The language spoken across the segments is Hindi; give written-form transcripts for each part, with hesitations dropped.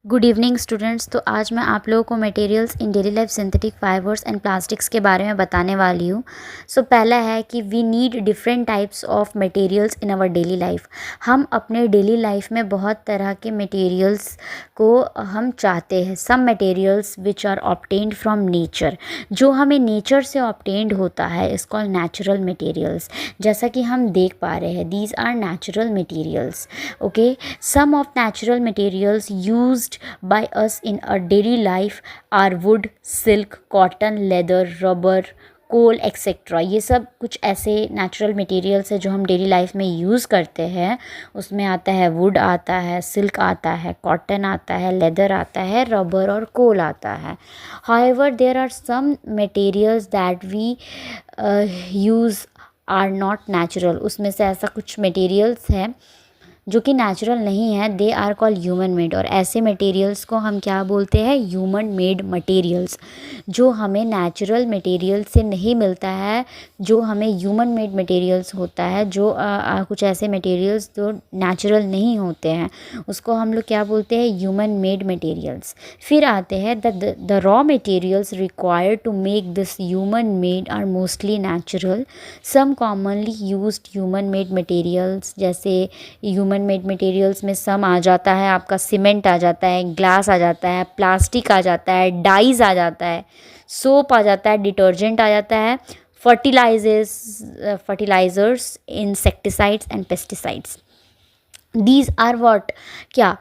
Good evening students. तो आज मैं आप लोगों को materials in daily life synthetic fibres and plastics के बारे में बताने वाली हूँ। पहला है कि we need different types of materials in our daily life. हम अपने डेली लाइफ में बहुत तरह के मटेरियल्स को हम चाहते हैं। Some materials which are obtained from nature, जो हमें नेचर से ऑब्टेन्ड होता है, इस कॉल्ड नेचुरल मटेरियल्स। जैसा कि हम देख पा रहे हैं, these are natural materials. Okay, some of natural materials use by us in our daily life are wood, silk, cotton, leather, rubber, coal etcetera. ये सब कुछ ऐसे नेचुरल मटेरियल्स है जो हम डेली लाइफ में यूज़ करते हैं। उसमें आता है वुड, आता है सिल्क, आता है कॉटन, आता है लेदर, आता है रबर और कोल आता है। However there are some materials that we use are not natural. उसमें से ऐसा कुछ मटेरियल्स हैं जो कि नेचुरल नहीं है, they are called human made. और ऐसे मटेरियल्स को हम क्या बोलते हैं? Human made materials. जो हमें नेचुरल मटेरियल से नहीं मिलता है, जो हमें ह्यूमन मेड मटेरियल्स होता है, जो कुछ ऐसे मटेरियल्स जो नेचुरल नहीं होते हैं, उसको हम लोग क्या बोलते हैं? Human made materials. फिर आते हैं the raw materials required to make this human made are mostly natural. Some commonly used human made materials, जैसे ह्यूमन मेड मटेरियल्स में सम आ जाता है आपका सीमेंट आ जाता है, ग्लास आ जाता है, प्लास्टिक आ जाता है, डाइज आ जाता है, सोप आ जाता है, डिटर्जेंट आ जाता है, fertilisers, insecticides and pesticides. These are what? क्या?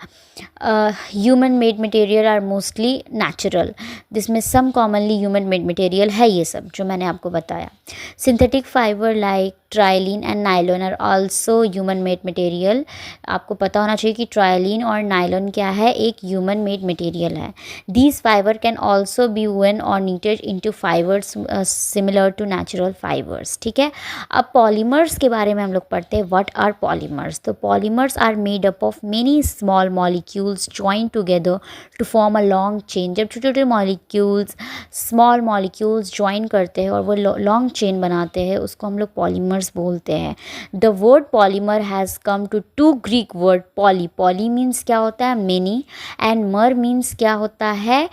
Human made material are mostly natural, जिसमें some commonly human made material है ये सब जो मैंने आपको बताया। Synthetic fibre like terylene and nylon are also human made material. आपको पता होना चाहिए कि ट्राइलिन और नायलॉन क्या है? एक ह्यूमन मेड मटेरियल है। These fibre can also be woven or knitted into fibres similar to natural fibres. ठीक है, अब पॉलीमर्स के बारे में हम लोग पढ़ते हैं। What are polymers? तो polymers are made up of many small molecules joined together to form a long chain। जब छोटे छोटे मॉलिक्यूल्स, स्मॉल मॉलिक्यूल्स ज्वाइन करते हैं और वो लॉन्ग चेन बनाते हैं, उसको हम लोग पॉलीमर्स बोलते हैं। The word polymer has come to to Greek word poly. Poly means क्या होता है? मेनी, एंड मर मीन्स क्या होता है?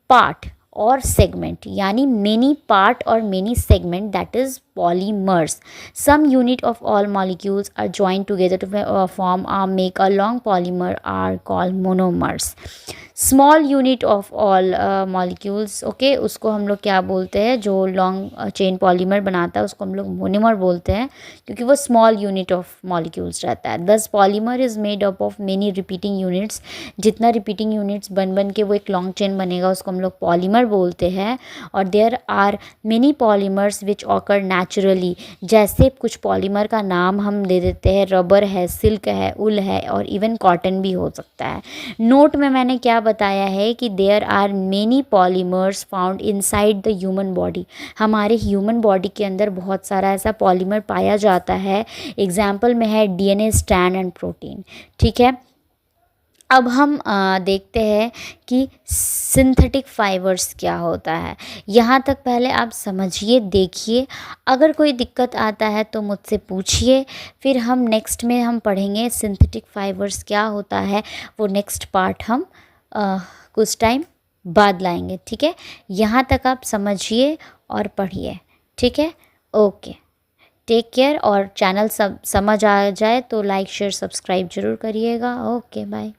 पार्ट और सेगमेंट, यानी मेनी पार्ट और many segment, that is polymers. Some unit of all molecules are joined together to form or make a long polymer are called monomers. Small unit of all molecules, okay, उसको हम लोग क्या बोलते हैं? जो लॉन्ग चेन पॉलीमर बनाता है उसको हम लोग मोनोमर बोलते हैं, क्योंकि वो स्मॉल यूनिट ऑफ मॉलिक्यूल्स रहता है। दस polymer is made up of many repeating units. जितना रिपीटिंग यूनिट्स बन बन के वो एक लॉन्ग चेन बनेगा, उसको हम लोग पॉलीमर बोलते हैं। और there are many polymers which occur naturally. जैसे कुछ पॉलीमर का नाम हम दे देते हैं, रबर है, सिल्क है, उल है, और इवन कॉटन भी हो सकता है। नोट में मैंने क्या बताया है कि there are many polymers found inside the human body. हमारे ह्यूमन बॉडी के अंदर बहुत सारा ऐसा पॉलीमर पाया जाता है। एग्जाम्पल में है डीएनए स्ट्रैंड एंड प्रोटीन। ठीक है, अब हम देखते हैं कि सिंथेटिक फाइबर्स क्या होता है। यहाँ तक पहले आप समझिए, देखिए। अगर कोई दिक्कत आता है तो मुझसे पूछिए, फिर हम नेक्स्ट में हम पढ़ेंगे सिंथेटिक फाइबर्स क्या होता है। वो नेक्स्ट पार्ट हम कुछ टाइम बाद लाएंगे। ठीक है, यहाँ तक आप समझिए और पढ़िए। ठीक है, ओके, टेक केयर। और चैनल सब समझ आ जाए तो लाइक शेयर सब्सक्राइब ज़रूर करिएगा। Okay, bye.